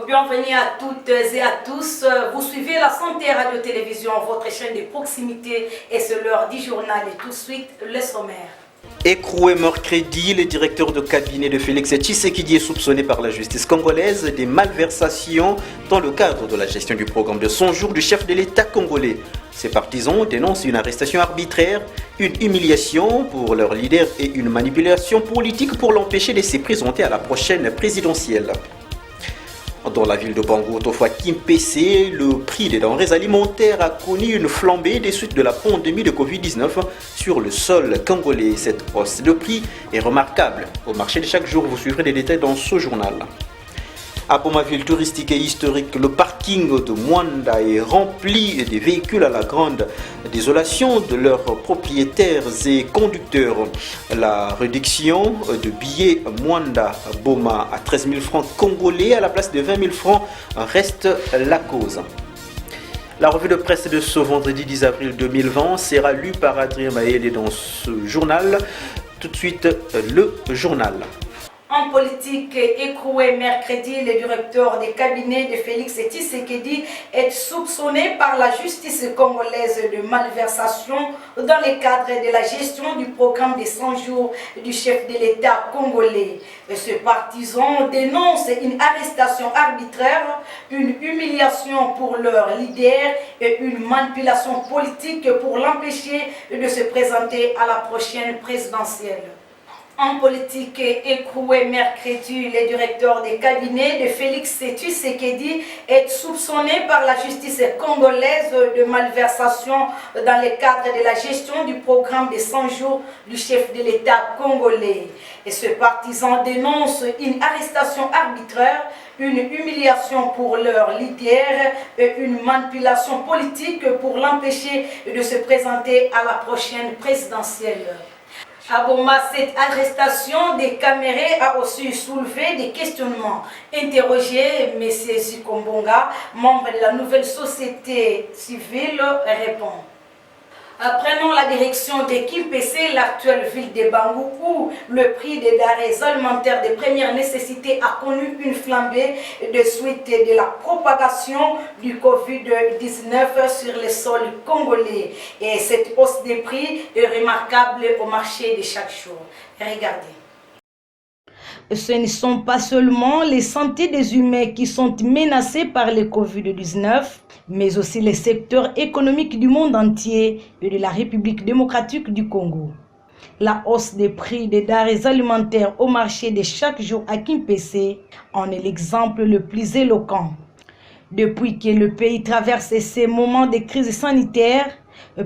Bienvenue à toutes et à tous. Vous suivez la Santé Radio-Télévision, votre chaîne de proximité, et c'est l'heure du journal. Et tout de suite, le sommaire. Écroué mercredi, le directeur de cabinet de Félix Tshisekedi est soupçonné par la justice congolaise des malversations dans le cadre de la gestion du programme de 100 jours du chef de l'État congolais. Ses partisans dénoncent une arrestation arbitraire, une humiliation pour leur leader et une manipulation politique pour l'empêcher de se présenter à la prochaine présidentielle. Dans la ville de Bangou, autrefois Kimpese, le prix des denrées alimentaires a connu une flambée des suites de la pandémie de Covid-19 sur le sol congolais. Cette hausse de prix est remarquable. Au marché de chaque jour, vous suivrez les détails dans ce journal. À Boma, ville touristique et historique, le parking de Mwanda est rempli des véhicules à la grande désolation de leurs propriétaires et conducteurs. La réduction de billets Mwanda-Boma à 13 000 francs congolais à la place de 20 000 francs reste la cause. La revue de presse de ce vendredi 10 avril 2020 sera lue par Adrien Maël dans ce journal. Tout de suite, le journal. En politique, écroué mercredi, le directeur des cabinets de Félix Tshisekedi est soupçonné par la justice congolaise de malversation dans le cadre de la gestion du programme des 100 jours du chef de l'État congolais. Ce partisan dénonce une arrestation arbitraire, une humiliation pour leur leader et une manipulation politique pour l'empêcher de se présenter à la prochaine présidentielle. En politique, écroué mercredi, le directeur des cabinets de Félix Tshisekedi est soupçonné par la justice congolaise de malversation dans le cadre de la gestion du programme des 100 jours du chef de l'État congolais. Et ce partisan dénonce une arrestation arbitraire, une humiliation pour leur leader et une manipulation politique pour l'empêcher de se présenter à la prochaine présidentielle. À Boma, cette arrestation des caméras a aussi soulevé des questionnements. Interrogé, M. Zikombonga, membre de la nouvelle société civile, répond. Prenons la direction de Kimpese, l'actuelle ville de Bangou, où le prix des denrées alimentaires de première nécessité a connu une flambée de suite de la propagation du Covid-19 sur le sol congolais. Et cette hausse des prix est remarquable au marché de chaque jour. Regardez. Ce ne sont pas seulement les santé des humains qui sont menacés par le Covid-19, mais aussi les secteurs économiques du monde entier et de la République démocratique du Congo. La hausse des prix des denrées alimentaires au marché de chaque jour à Kimpese en est l'exemple le plus éloquent. Depuis que le pays traverse ces moments de crise sanitaire,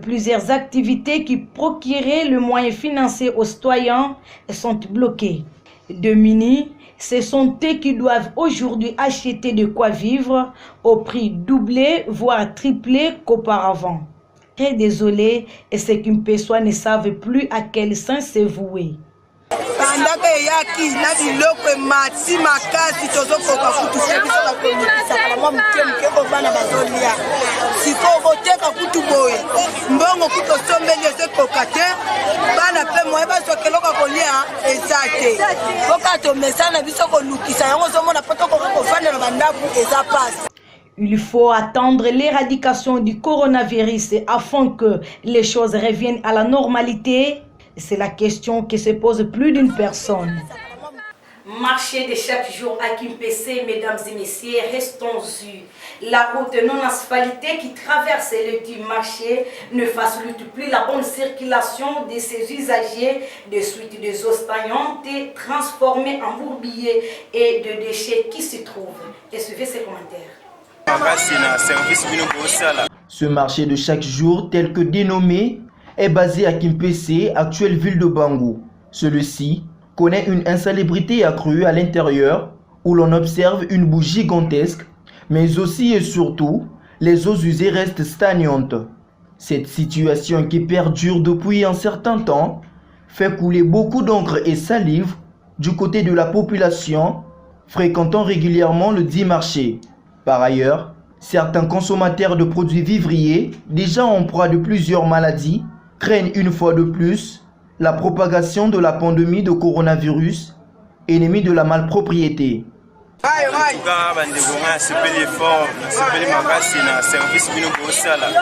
plusieurs activités qui procuraient le moyen financier aux citoyens sont bloquées. Démunis, ce sont eux qui doivent aujourd'hui acheter de quoi vivre au prix doublé, voire triplé qu'auparavant. Très désolé, et ceux qui me perçoivent ne savent plus à quel sens se vouer. Pendant que yaki na biloko mati makasi tozokoka kutu biso bakomisaka mwa mke kobana bazolia siko koteka kutu boye mbongo kutu sombeli ezokoka te bana mpe moye basokeloko kolia eza te koka tomesana biso kolukisa yango ozomona po tokoka kofandela bandaku eza pasi. Il faut attendre l'éradication du coronavirus afin que les choses reviennent à la normalité. C'est la question qui se pose plus d'une personne. Marché de chaque jour à Kimpese, mesdames et messieurs, restons-y. La route non asphaltée qui traverse le dit marché ne facilite plus la bonne circulation de ses usagers de suite des eaux stagnantes transformées en bourbiers et de déchets qui se trouvent. Et suivez ces commentaires. Ce marché de chaque jour, tel que dénommé, est basé à Kimpese, actuelle ville de Bangou. Celui-ci connaît une insalubrité accrue à l'intérieur où l'on observe une boue gigantesque, mais aussi et surtout, les eaux usées restent stagnantes. Cette situation qui perdure depuis un certain temps fait couler beaucoup d'encre et salive du côté de la population fréquentant régulièrement le dit marché. Par ailleurs, certains consommateurs de produits vivriers, déjà en proie de plusieurs maladies, craignent une fois de plus la propagation de la pandémie de coronavirus, ennemi de la malpropriété. Tuka bandeko nga sepeli effort, sepeli makasi na service bino bosala.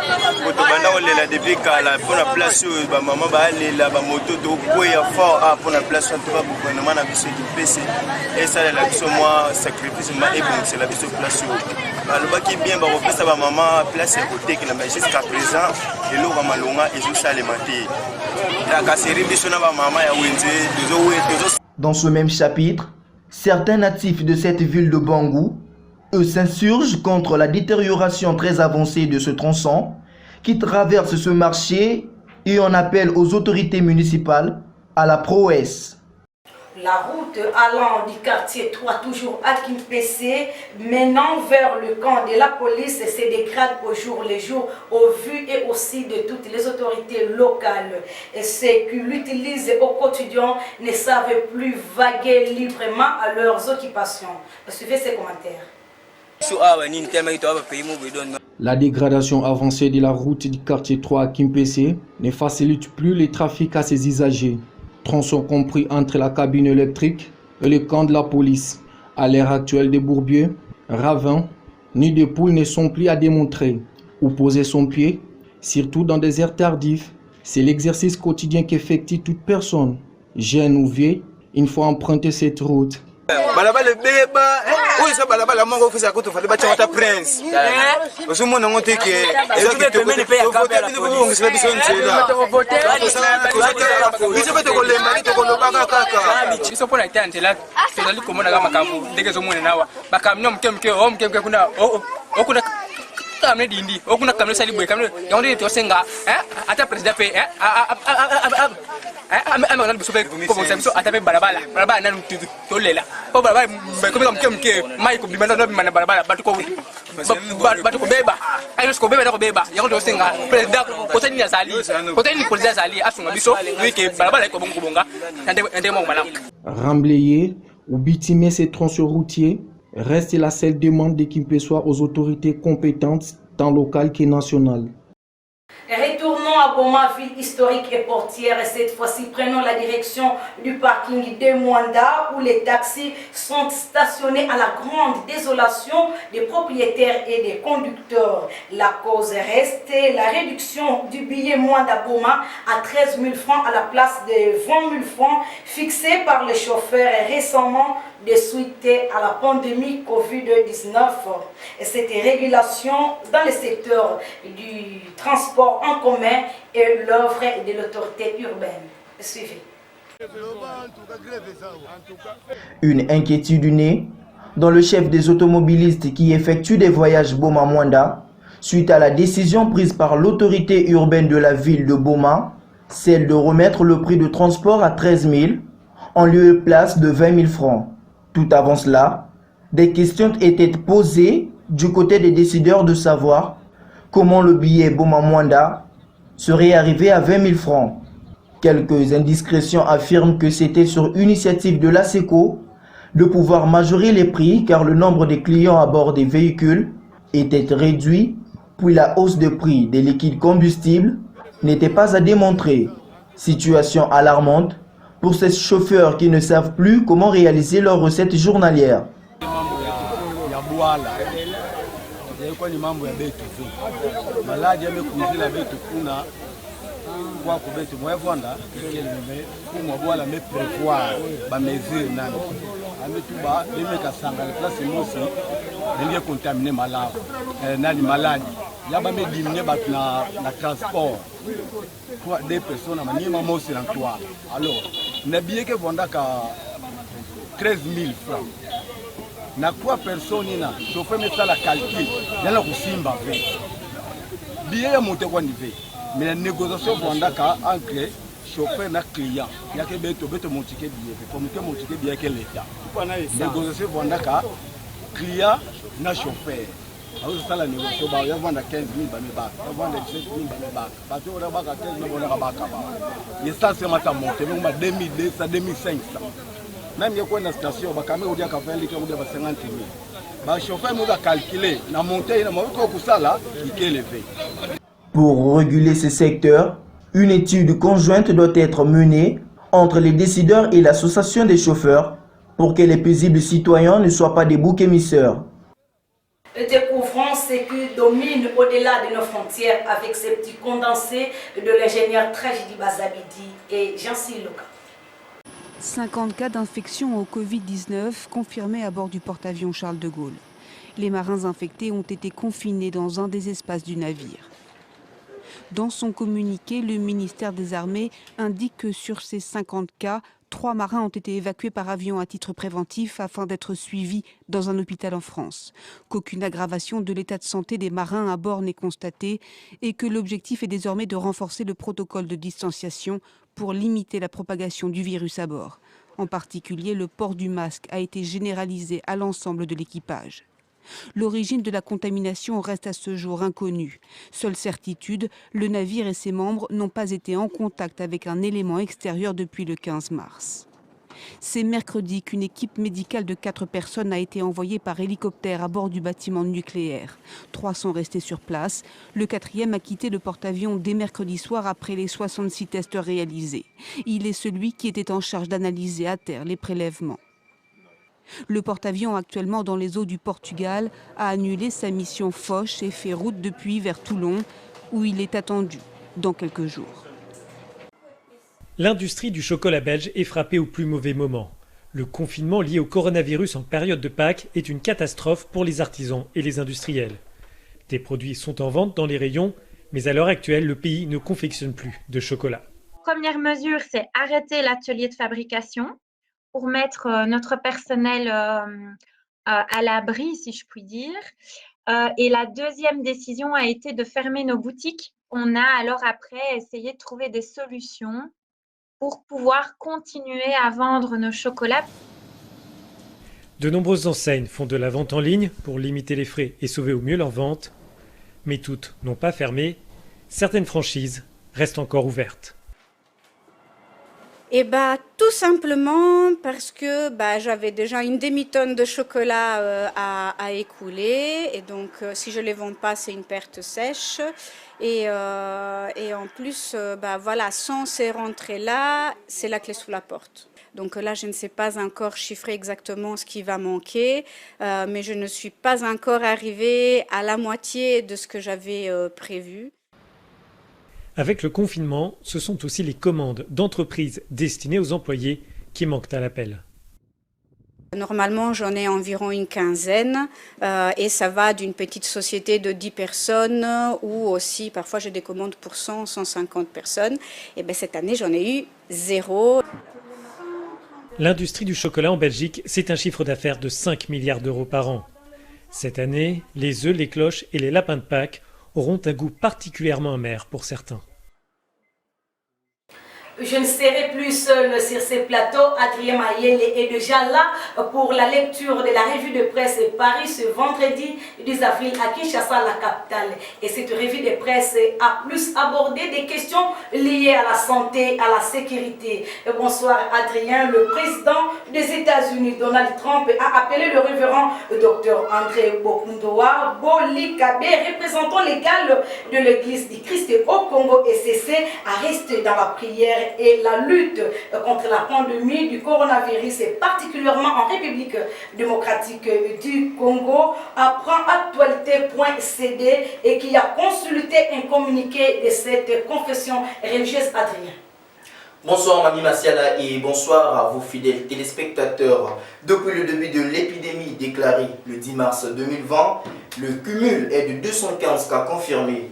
Koto banda kolela depuis kala pona place oyo ba mama ba lela ba moto to koya fort a pona place to ba gouvernement na biso du PC. Et ça la biso moi sacrifice ma et bon c'est la biso place oyo. Balobaki bien ba kopesa ba mama place ya côté na jusqu'à présent et lo ba malonga ezo salemate. La kaseri biso na ba mama ya wenze dozo. Dans ce même chapitre, certains natifs de cette ville de Bangou, eux s'insurgent contre la détérioration très avancée de ce tronçon qui traverse ce marché et on appelle aux autorités municipales à la prouesse. La route allant du quartier 3 toujours à Kimpese, menant vers le camp de la police, se dégrade au jour le jour au vu et aussi de toutes les autorités locales. Et ceux qui l'utilisent au quotidien ne savent plus vaguer librement à leurs occupations. Suivez ces commentaires. La dégradation avancée de la route du quartier 3 à Kimpese ne facilite plus le trafic à ses usagers. Tronçon compris entre la cabine électrique et le camp de la police. À l'ère actuelle de Bourbieu, ravins, nids de poules ne sont plus à démontrer. Où poser son pied, surtout dans des aires tardives, c'est l'exercice quotidien qu'effectue toute personne. Jeune ou vieux, il faut emprunter cette route. Balabala beba oyo sa balabala mongo ofisa ko to fale bacha wata prince osumo na ngote ke ezaki to mene pe ya kabela ko ngisa biso ntsela biso beto ko lemba to ko lobaka kaka biso pona itantela tozali komona kama makambo ndeke zo mona nawa bakamnyo mkemke o mkemke kuna okuna kamne dindi okuna kamne sali boy kamne yonde to senga ata president pe Remblayer ou bitumer ces tronçons routiers reste la seule demande de Kimpesois aux autorités compétentes tant locales que nationales. Retournons à Boma, ville historique et portière, et cette fois-ci prenons la direction du parking de Mwanda où les taxis sont stationnés à la grande désolation des propriétaires et des conducteurs. La cause reste la réduction du billet Mwanda Boma à 13 000 francs à la place de 20 000 francs fixée par les chauffeurs récemment de suite à la pandémie Covid-19. Et cette régulation dans le secteur du transport en commun est l'œuvre de l'autorité urbaine. Suivez. Une inquiétude née dans le chef des automobilistes qui effectuent des voyages Boma-Mwanda suite à la décision prise par l'autorité urbaine de la ville de Boma, celle de remettre le prix de transport à 13 000 en lieu et place de 20 000 francs. Tout avant cela, des questions étaient posées du côté des décideurs de savoir comment le billet Boma-Mwanda serait arrivé à 20 000 francs. Quelques indiscrétions affirment que c'était sur initiative de l'ASECO de pouvoir majorer les prix car le nombre de clients à bord des véhicules était réduit, puis la hausse de prix des liquides combustibles n'était pas à démontrer. Situation alarmante pour ces chauffeurs qui ne savent plus comment réaliser leurs recettes journalières. Des personnes à minimum sur l'emploi. Alors, n'a bien que vendaka 13 000 francs. N'a quoi personne n'a chauffeur met ça la calcul. Il y a la simba fait. Bien à monter quoi niveau. Mais la négociation vendaka entre chauffeur et client. Il y a que beto monter billet. Pour monter billet que l'État. Négociation vendaka client na chauffeur. Alors ça la négociation, il y a 15 000 bacs, il y a 17 000 bacs, parce que on a 15 000 bacs. Et ça c'est ma monté, mais on a 2200, 2500. Même il y a quoi dans la station, on a 50 000, 50 000. Le chauffeur nous a calculé, la montée, il est élevé. Pour réguler ce secteur, une étude conjointe doit être menée entre les décideurs et l'association des chauffeurs pour que les paisibles citoyens ne soient pas des boucs émisseurs. Découvrons ce qui domine au-delà de nos frontières avec ces petits condensés de l'ingénieur Tragédie Bazabidi et Jean-Cyril Loka. 50 cas d'infection au Covid-19 confirmés à bord du porte-avions Charles de Gaulle. Les marins infectés ont été confinés dans un des espaces du navire. Dans son communiqué, le ministère des Armées indique que sur ces 50 cas, 3 marins ont été évacués par avion à titre préventif afin d'être suivis dans un hôpital en France. Qu'aucune aggravation de l'état de santé des marins à bord n'est constatée et que l'objectif est désormais de renforcer le protocole de distanciation pour limiter la propagation du virus à bord. En particulier, le port du masque a été généralisé à l'ensemble de l'équipage. L'origine de la contamination reste à ce jour inconnue. Seule certitude, le navire et ses membres n'ont pas été en contact avec un élément extérieur depuis le 15 mars. C'est mercredi qu'une équipe médicale de 4 personnes a été envoyée par hélicoptère à bord du bâtiment nucléaire. 3 sont restés sur place. Le 4e a quitté le porte-avions dès mercredi soir après les 66 tests réalisés. Il est celui qui était en charge d'analyser à terre les prélèvements. Le porte-avions, actuellement dans les eaux du Portugal, a annulé sa mission Foch et fait route depuis vers Toulon, où il est attendu dans quelques jours. L'industrie du chocolat belge est frappée au plus mauvais moment. Le confinement lié au coronavirus en période de Pâques est une catastrophe pour les artisans et les industriels. Des produits sont en vente dans les rayons, mais à l'heure actuelle, le pays ne confectionne plus de chocolat. Première mesure, c'est arrêter l'atelier de fabrication pour mettre notre personnel à l'abri, si je puis dire. Et la deuxième décision a été de fermer nos boutiques. On a alors après essayé de trouver des solutions pour pouvoir continuer à vendre nos chocolats. De nombreuses enseignes font de la vente en ligne pour limiter les frais et sauver au mieux leur vente. Mais toutes n'ont pas fermé. Certaines franchises restent encore ouvertes. Tout simplement parce que j'avais déjà une demi-tonne de chocolat à écouler et donc si je les vends pas c'est une perte sèche et en plus sans ces rentrées là c'est la clé sous la porte. Donc là je ne sais pas encore chiffrer exactement ce qui va manquer mais je ne suis pas encore arrivée à la moitié de ce que j'avais prévu. Avec le confinement, ce sont aussi les commandes d'entreprises destinées aux employés qui manquent à l'appel. Normalement, j'en ai environ une quinzaine et ça va d'une petite société de 10 personnes ou aussi parfois j'ai des commandes pour 100, 150 personnes. Et cette année, j'en ai eu 0. L'industrie du chocolat en Belgique, c'est un chiffre d'affaires de 5 milliards d'euros par an. Cette année, les œufs, les cloches et les lapins de Pâques auront un goût particulièrement amer pour certains. Je ne serai plus seul sur ces plateaux. Adrien Mayele est déjà là pour la lecture de la revue de presse Paris ce vendredi 10 avril à Kinshasa, la capitale. Et cette revue de presse a plus abordé des questions liées à la santé, à la sécurité. Bonsoir Adrien. Le président des États-Unis, Donald Trump, a appelé le révérend Dr André Bokundoa Bolikabe, représentant légal de l'Église du Christ au Congo ECC, à rester dans la prière et la lutte contre la pandémie du coronavirus, et particulièrement en République démocratique du Congo, apprend actualité.cd et qui a consulté un communiqué de cette confession religieuse. Adrien. Bonsoir Mami Massiala et bonsoir à vos fidèles téléspectateurs. Depuis le début de l'épidémie déclarée le 10 mars 2020, le cumul est de 215 cas confirmés.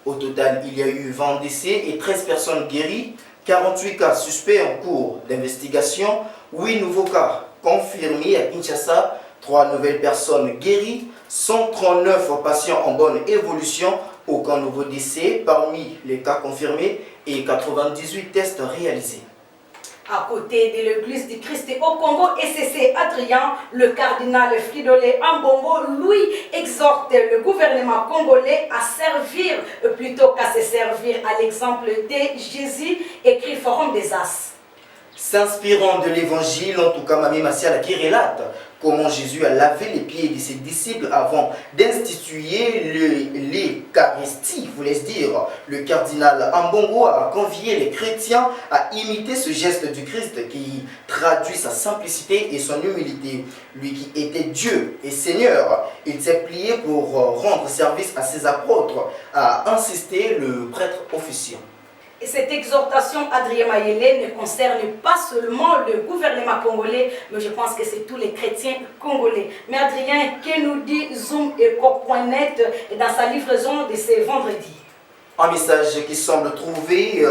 Au total, il y a eu 20 décès et 13 personnes guéries, 48 cas suspects en cours d'investigation, 8 nouveaux cas confirmés à Kinshasa, 3 nouvelles personnes guéries, 139 patients en bonne évolution, aucun nouveau décès parmi les cas confirmés et 98 tests réalisés. À côté de l'église du Christ au Congo ECC, Adrien, le cardinal Fridolin Ambongo, lui, exhorte le gouvernement congolais à servir plutôt qu'à se servir à l'exemple de Jésus, écrit Forum des As. S'inspirant de l'évangile, en tout cas Mami Massiala qui relate comment Jésus a lavé les pieds de ses disciples avant d'instituer l'Eucharistie, voulait dire. Le cardinal Ambongo a convié les chrétiens à imiter ce geste du Christ qui traduit sa simplicité et son humilité. Lui qui était Dieu et Seigneur, il s'est plié pour rendre service à ses apôtres, a insisté le prêtre officiant. Et cette exhortation, Adrien Mayele, ne concerne pas seulement le gouvernement congolais, mais je pense que c'est tous les chrétiens congolais. Mais Adrien, que nous dit ZoomEco.net dans sa livraison de ce vendredi? Un message qui semble trouver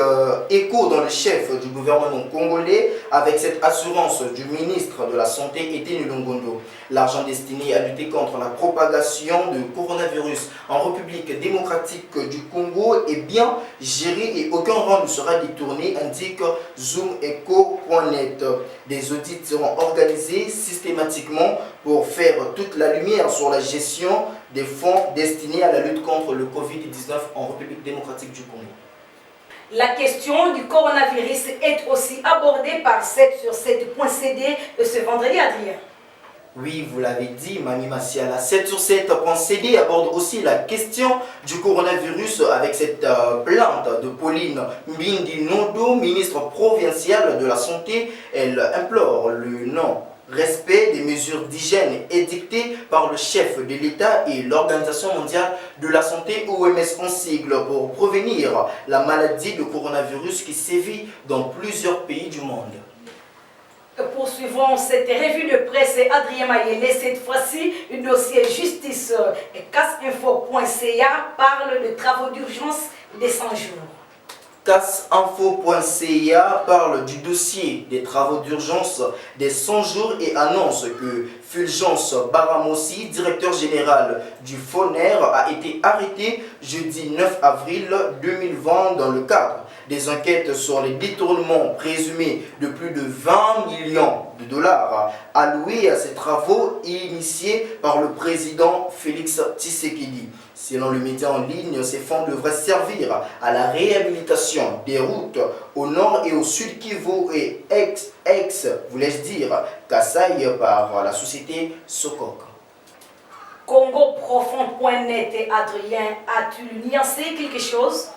écho dans le chef du gouvernement congolais avec cette assurance du ministre de la Santé, Étienne Longondo. L'argent destiné à lutter contre la propagation du coronavirus en République démocratique du Congo est bien géré et aucun rang ne sera détourné, indique ZoomEco.net. Des audits seront organisés systématiquement pour faire toute la lumière sur la gestion des fonds destinés à la lutte contre le Covid-19 en République démocratique du Congo. La question du coronavirus est aussi abordée par 7 sur 7.cd ce vendredi, Adrien. Oui, vous l'avez dit, Mami Masiala. 7 sur 7.cd aborde aussi la question du coronavirus avec cette plainte de Pauline Mbindi Nondo, ministre provinciale de la Santé. Elle implore le non-respect des mesures d'hygiène édictées par le chef de l'État et l'Organisation mondiale de la santé, OMS en sigle, pour prévenir la maladie de coronavirus qui sévit dans plusieurs pays du monde. Poursuivons cette revue de presse Adrien Mayele. Cette fois-ci, le dossier justice. CASInfo.ca parle de travaux d'urgence des 100 jours. CASInfo.ca parle du dossier des travaux d'urgence des 100 jours et annonce que Fulgence Baramossi, directeur général du FONER, a été arrêté jeudi 9 avril 2020 dans le cadre des enquêtes sur les détournements présumés de plus de 20 millions de dollars alloués à ces travaux initiés par le président Félix Tshisekedi. Selon le média en ligne, ces fonds devraient servir à la réhabilitation des routes au nord et au sud Kivu et voulais-je dire, Kasaï par la société Sokok. CongoProfond.net et Adrien, as-tu nuancé quelque chose?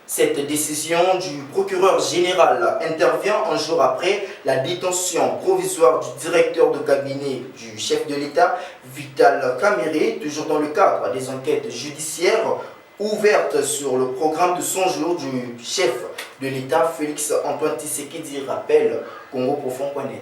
Cette décision du procureur général intervient un jour après la détention provisoire du directeur de cabinet du chef de l'État, Vital Kamerhe, toujours dans le cadre des enquêtes judiciaires ouvertes sur le programme de 100 jours du chef de l'État, Félix Antoine Tshisekedi, rappelle CongoProfond.net.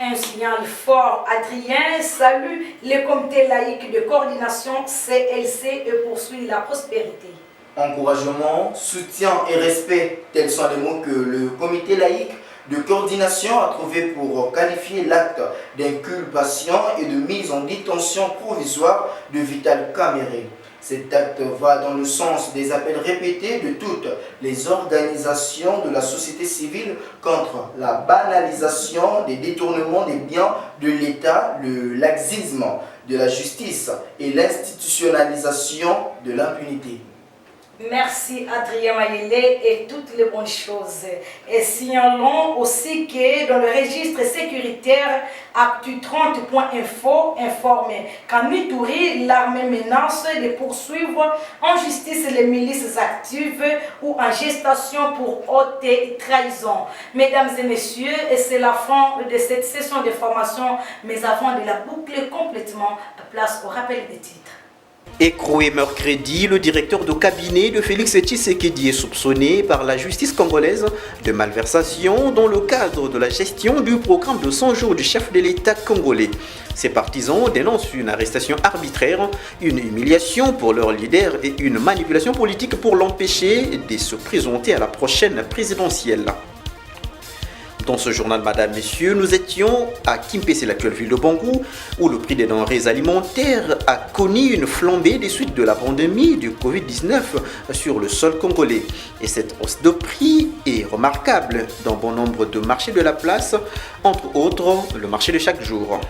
Un signal fort, Adrien. Salue le comité laïque de coordination CLC et poursuit la prospérité. Encouragement, soutien et respect, tels sont les mots que le comité laïque de coordination a trouvé pour qualifier l'acte d'inculpation et de mise en détention provisoire de Vital Kamerhe. Cet acte va dans le sens des appels répétés de toutes les organisations de la société civile contre la banalisation des détournements des biens de l'État, le laxisme de la justice et l'institutionnalisation de l'impunité. Merci Adrien Mayele et toutes les bonnes choses. Et signalons aussi que dans le registre sécuritaire, Actu30.info informe qu'en Ituri, l'armée menace de poursuivre en justice les milices actives ou en gestation pour haute trahison. Mesdames et messieurs, c'est la fin de cette session de formation, mais avant de la boucler complètement, place au rappel des titres. Écroué mercredi, le directeur de cabinet de Félix Tshisekedi est soupçonné par la justice congolaise de malversation dans le cadre de la gestion du programme de 100 jours du chef de l'État congolais. Ses partisans dénoncent une arrestation arbitraire, une humiliation pour leur leader et une manipulation politique pour l'empêcher de se présenter à la prochaine présidentielle. Dans ce journal, Madame, Messieurs, nous étions à Kimpese, l'actuelle ville de Bangou, où le prix des denrées alimentaires a connu une flambée des suites de la pandémie du Covid-19 sur le sol congolais. Et cette hausse de prix est remarquable dans bon nombre de marchés de la place, entre autres le marché de chaque jour.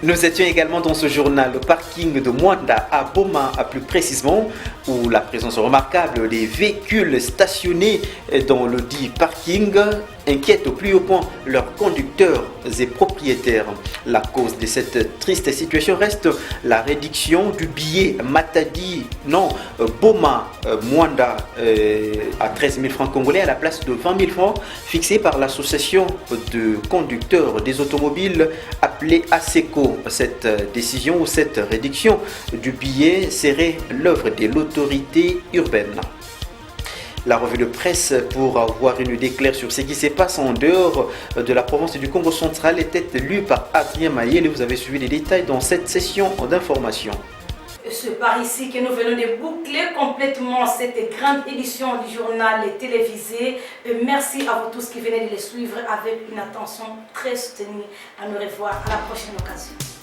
Nous étions également dans ce journal au parking de Mwanda à Boma, plus précisément où la présence remarquable des véhicules stationnés dans le dit parking inquiète au plus haut point leurs conducteurs et propriétaires. La cause de cette triste situation reste la réduction du billet Matadi, non, Boma Mwanda à 13 000 francs congolais à la place de 20 000 francs fixée par l'association de conducteurs des automobiles appelée ASECO. Cette décision ou cette réduction du billet serait l'œuvre de l'autorité urbaine. La revue de presse pour avoir une idée claire sur ce qui se passe en dehors de la province du Congo central était lue par Adrien Mayel et vous avez suivi les détails dans cette session d'information. C'est par ici que nous venons de boucler complètement cette grande édition du journal télévisé. Merci à vous tous qui venez de les suivre avec une attention très soutenue. À nous revoir à la prochaine occasion.